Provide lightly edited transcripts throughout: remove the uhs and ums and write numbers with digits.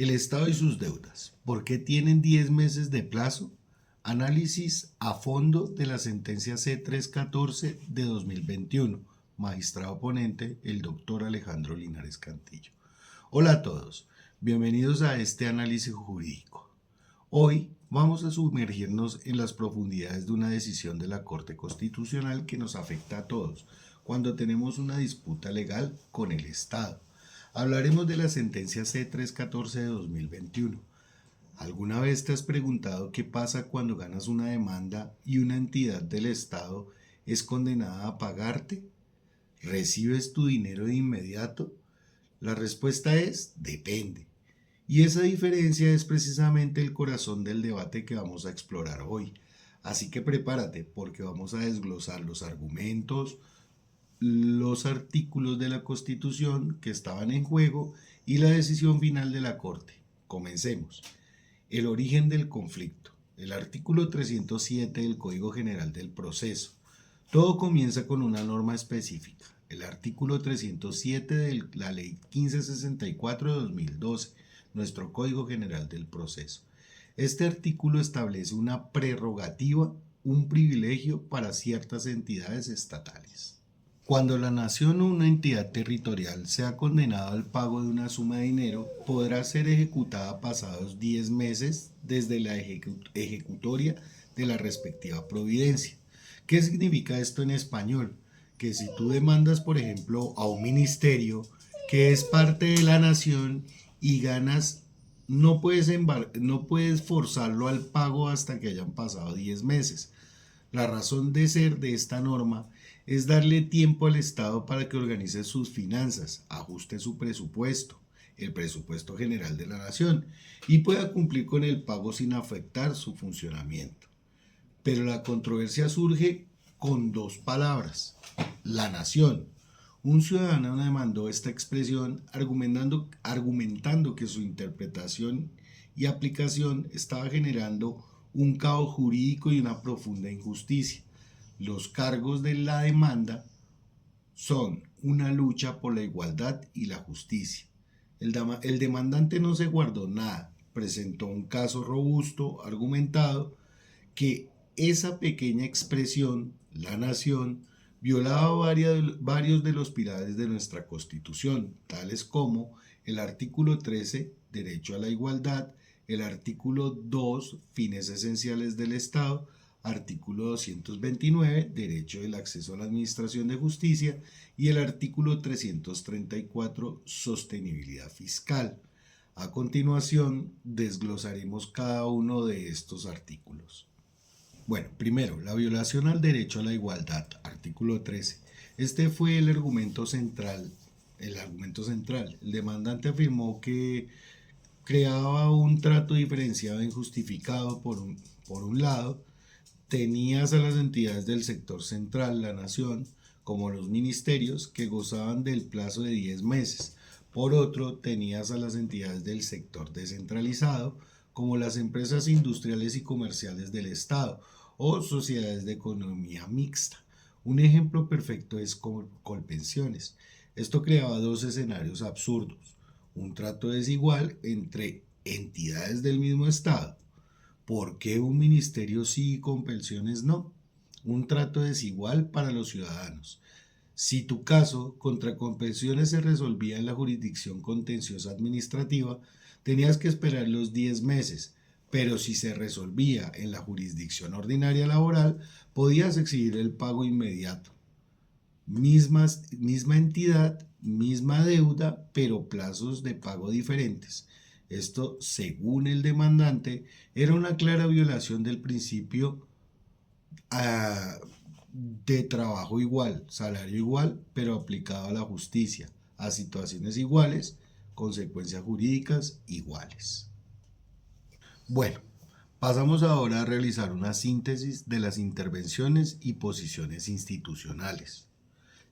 El Estado y sus deudas. ¿Por qué tienen 10 meses de plazo? Análisis a fondo de la sentencia C314 de 2021. Magistrado ponente, el doctor Alejandro Linares Cantillo. Hola a todos, bienvenidos a este análisis jurídico. Hoy vamos a sumergirnos en las profundidades de una decisión de la Corte Constitucional que nos afecta a todos cuando tenemos una disputa legal con el Estado. Hablaremos de la sentencia C314 de 2021. ¿Alguna vez te has preguntado qué pasa cuando ganas una demanda y una entidad del Estado es condenada a pagarte? ¿Recibes tu dinero de inmediato? La respuesta es depende. Y esa diferencia es precisamente el corazón del debate que vamos a explorar hoy. Así que prepárate porque vamos a desglosar los argumentos, los artículos de la Constitución que estaban en juego y la decisión final de la Corte. Comencemos. El origen del conflicto. El artículo 307 del Código General del Proceso. Todo comienza con una norma específica. El artículo 307 de la Ley 1564 de 2012, nuestro Código General del Proceso. Este artículo establece una prerrogativa, un privilegio para ciertas entidades estatales. Cuando la nación o una entidad territorial sea condenada al pago de una suma de dinero, podrá ser ejecutada pasados 10 meses desde la ejecutoria de la respectiva providencia. ¿Qué significa esto en español? Que si tú demandas, por ejemplo, a un ministerio que es parte de la nación y ganas, no puedes forzarlo al pago hasta que hayan pasado 10 meses. La razón de ser de esta norma es darle tiempo al Estado para que organice sus finanzas, ajuste su presupuesto, el presupuesto general de la nación, y pueda cumplir con el pago sin afectar su funcionamiento. Pero la controversia surge con dos palabras: la nación. Un ciudadano demandó esta expresión argumentando que su interpretación y aplicación estaba generando un caos jurídico y una profunda injusticia. Los cargos de la demanda son una lucha por la igualdad y la justicia. El demandante no se guardó nada, presentó un caso robusto, argumentado que esa pequeña expresión, la nación, violaba varios de los pilares de nuestra Constitución, tales como el artículo 13, derecho a la igualdad, el artículo 2, fines esenciales del Estado, artículo 229, derecho del acceso a la administración de justicia, y el artículo 334, sostenibilidad fiscal. A continuación, desglosaremos cada uno de estos artículos. Bueno, primero, la violación al derecho a la igualdad, artículo 13. Este fue el argumento central. El demandante afirmó que creaba un trato diferenciado e injustificado por un lado. Tenías a las entidades del sector central, la nación, como los ministerios, que gozaban del plazo de 10 meses. Por otro, tenías a las entidades del sector descentralizado, como las empresas industriales y comerciales del Estado o sociedades de economía mixta. Un ejemplo perfecto es Colpensiones. Esto creaba dos escenarios absurdos: un trato desigual entre entidades del mismo Estado. ¿Por qué un ministerio sí y Colpensiones no? Un trato desigual para los ciudadanos. Si tu caso contra Colpensiones se resolvía en la jurisdicción contenciosa administrativa, tenías que esperar los 10 meses, pero si se resolvía en la jurisdicción ordinaria laboral, podías exigir el pago inmediato. Misma entidad, misma deuda, pero plazos de pago diferentes. Esto, según el demandante, era una clara violación del principio de trabajo igual, salario igual, pero aplicado a la justicia, a situaciones iguales, consecuencias jurídicas iguales. Bueno, pasamos ahora a realizar una síntesis de las intervenciones y posiciones institucionales.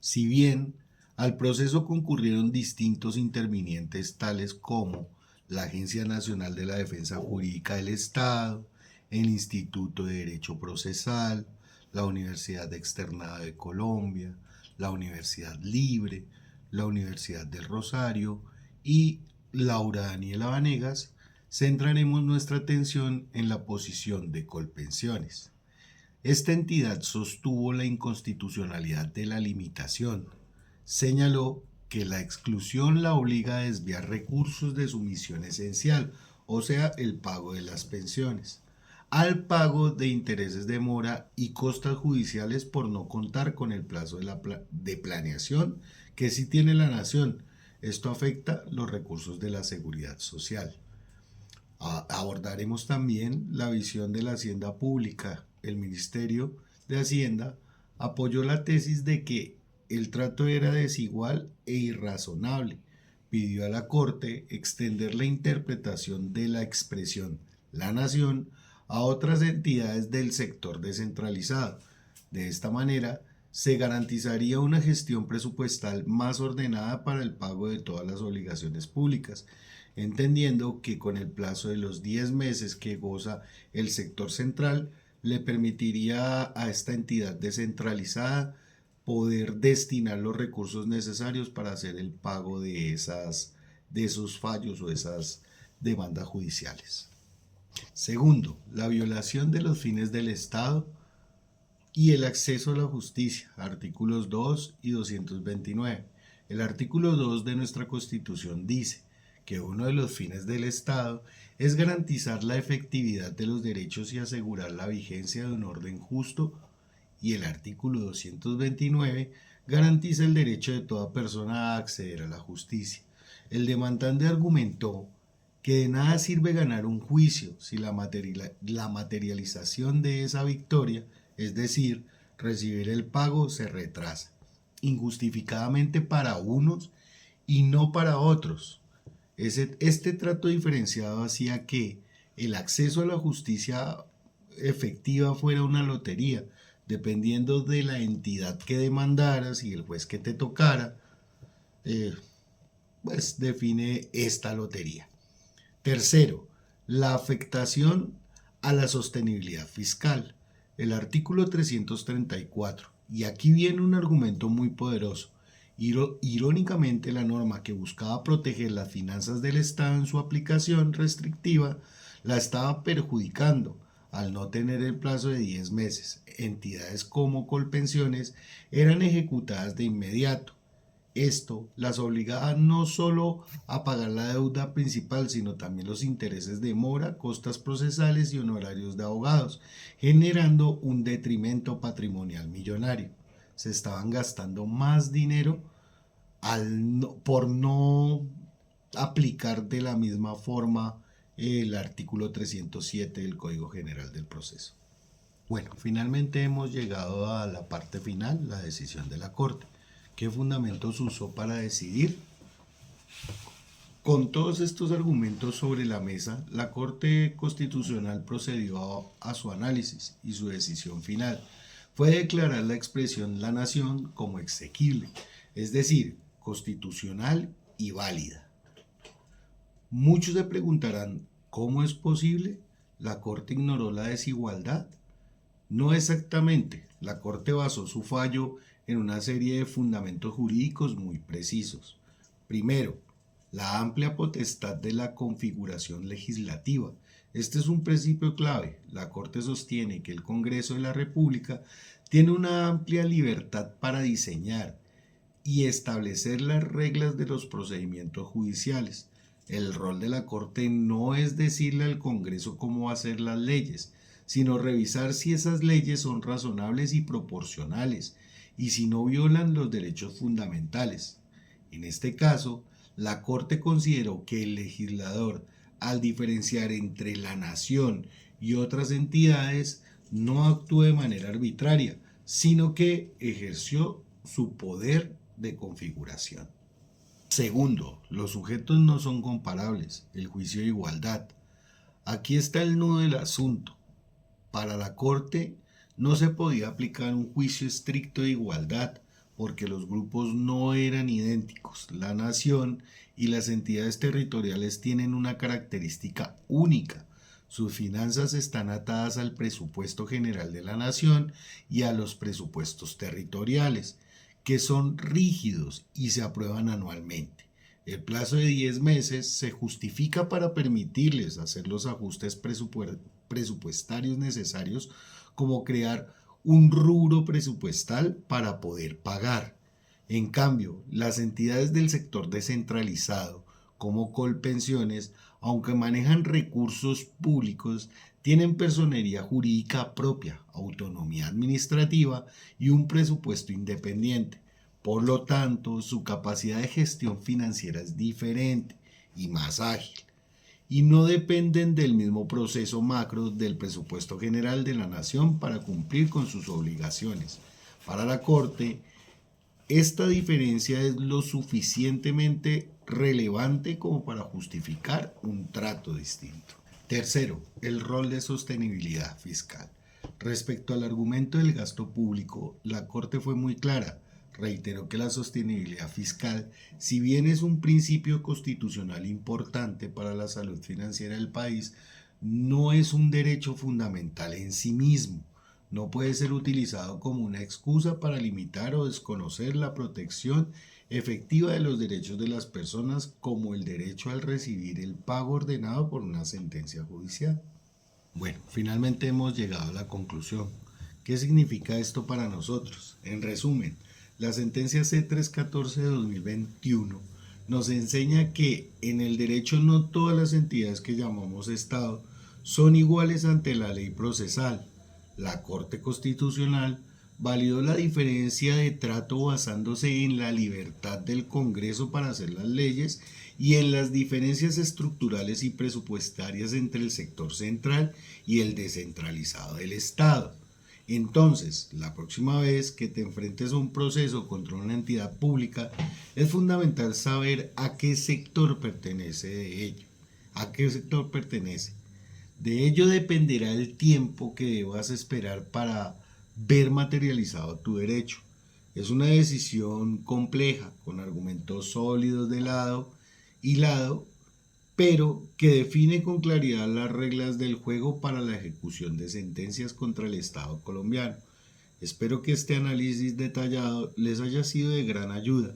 Si bien al proceso concurrieron distintos intervinientes tales como la Agencia Nacional de la Defensa Jurídica del Estado, el Instituto de Derecho Procesal, la Universidad Externada de Colombia, la Universidad Libre, la Universidad del Rosario y Laura Daniela Vanegas, centraremos nuestra atención en la posición de Colpensiones. Esta entidad sostuvo la inconstitucionalidad de la limitación. Señaló que la exclusión la obliga a desviar recursos de su misión esencial, o sea, el pago de las pensiones, al pago de intereses de mora y costas judiciales por no contar con el plazo de planeación que sí tiene la nación. Esto afecta los recursos de la seguridad social. Abordaremos también la visión de la hacienda pública. El Ministerio de Hacienda apoyó la tesis de que el trato era desigual e irrazonable. Pidió a la Corte extender la interpretación de la expresión la nación a otras entidades del sector descentralizado. De esta manera, se garantizaría una gestión presupuestal más ordenada para el pago de todas las obligaciones públicas, entendiendo que con el plazo de los 10 meses que goza el sector central, le permitiría a esta entidad descentralizada poder destinar los recursos necesarios para hacer el pago de esos fallos o esas demandas judiciales. Segundo, la violación de los fines del Estado y el acceso a la justicia, artículos 2 y 229. El artículo 2 de nuestra Constitución dice que uno de los fines del Estado es garantizar la efectividad de los derechos y asegurar la vigencia de un orden justo, y el artículo 229 garantiza el derecho de toda persona a acceder a la justicia. El demandante argumentó que de nada sirve ganar un juicio si la materialización de esa victoria, es decir, recibir el pago, se retrasa, injustificadamente para unos y no para otros. Este trato diferenciado hacía que el acceso a la justicia efectiva fuera una lotería, dependiendo de la entidad que demandaras y el juez que te tocara, pues define esta lotería. Tercero, la afectación a la sostenibilidad fiscal. El artículo 334, y aquí viene un argumento muy poderoso. Irónicamente, la norma que buscaba proteger las finanzas del Estado en su aplicación restrictiva la estaba perjudicando al no tener el plazo de 10 meses. Entidades como Colpensiones eran ejecutadas de inmediato. Esto las obligaba no solo a pagar la deuda principal, sino también los intereses de mora, costas procesales y honorarios de abogados, generando un detrimento patrimonial millonario. Se estaban gastando más dinero por no aplicar de la misma forma el artículo 307 del Código General del Proceso. Bueno, finalmente hemos llegado a la parte final, la decisión de la Corte. ¿Qué fundamentos usó para decidir? Con todos estos argumentos sobre la mesa, la Corte Constitucional procedió a su análisis y su decisión final fue declarar la expresión la nación como exequible, es decir, constitucional y válida. Muchos se preguntarán, ¿cómo es posible? ¿La Corte ignoró la desigualdad? No exactamente. La Corte basó su fallo en una serie de fundamentos jurídicos muy precisos. Primero, la amplia potestad de la configuración legislativa. Este es un principio clave. La Corte sostiene que el Congreso de la República tiene una amplia libertad para diseñar y establecer las reglas de los procedimientos judiciales. El rol de la Corte no es decirle al Congreso cómo hacer las leyes, sino revisar si esas leyes son razonables y proporcionales y si no violan los derechos fundamentales. En este caso, la Corte consideró que el legislador, al diferenciar entre la nación y otras entidades, no actuó de manera arbitraria, sino que ejerció su poder de configuración. Segundo, los sujetos no son comparables, el juicio de igualdad. Aquí está el nudo del asunto. Para la Corte no se podía aplicar un juicio estricto de igualdad porque los grupos no eran idénticos. La nación y las entidades territoriales tienen una característica única. Sus finanzas están atadas al presupuesto general de la nación y a los presupuestos territoriales, que son rígidos y se aprueban anualmente. El plazo de 10 meses se justifica para permitirles hacer los ajustes presupuestarios necesarios, como crear un rubro presupuestal para poder pagar. En cambio, las entidades del sector descentralizado, como Colpensiones, aunque manejan recursos públicos, tienen personería jurídica propia, autonomía administrativa y un presupuesto independiente. Por lo tanto, su capacidad de gestión financiera es diferente y más ágil, y no dependen del mismo proceso macro del presupuesto general de la nación para cumplir con sus obligaciones. Para la Corte, esta diferencia es lo suficientemente relevante como para justificar un trato distinto. Tercero, el rol de sostenibilidad fiscal. Respecto al argumento del gasto público, la Corte fue muy clara. Reiteró que la sostenibilidad fiscal, si bien es un principio constitucional importante para la salud financiera del país, no es un derecho fundamental en sí mismo. No puede ser utilizado como una excusa para limitar o desconocer la protección efectiva de los derechos de las personas, como el derecho al recibir el pago ordenado por una sentencia judicial. Bueno, finalmente hemos llegado a la conclusión. ¿Qué significa esto para nosotros? En resumen, la sentencia C314 de 2021 nos enseña que en el derecho no todas las entidades que llamamos Estado son iguales ante la ley procesal. La Corte Constitucional validó la diferencia de trato basándose en la libertad del Congreso para hacer las leyes y en las diferencias estructurales y presupuestarias entre el sector central y el descentralizado del Estado. Entonces, la próxima vez que te enfrentes a un proceso contra una entidad pública, es fundamental saber a qué sector pertenece de ello. ¿A qué sector pertenece? De ello dependerá el tiempo que debas esperar para ver materializado tu derecho. Es una decisión compleja, con argumentos sólidos de lado y lado, pero que define con claridad las reglas del juego para la ejecución de sentencias contra el Estado colombiano. Espero que este análisis detallado les haya sido de gran ayuda.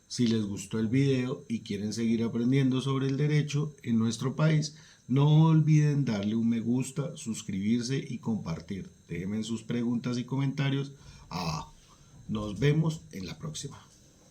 Si les gustó el video y quieren seguir aprendiendo sobre el derecho en nuestro país, no olviden darle un me gusta, suscribirse y compartir. Déjenme sus preguntas y comentarios abajo. Nos vemos en la próxima.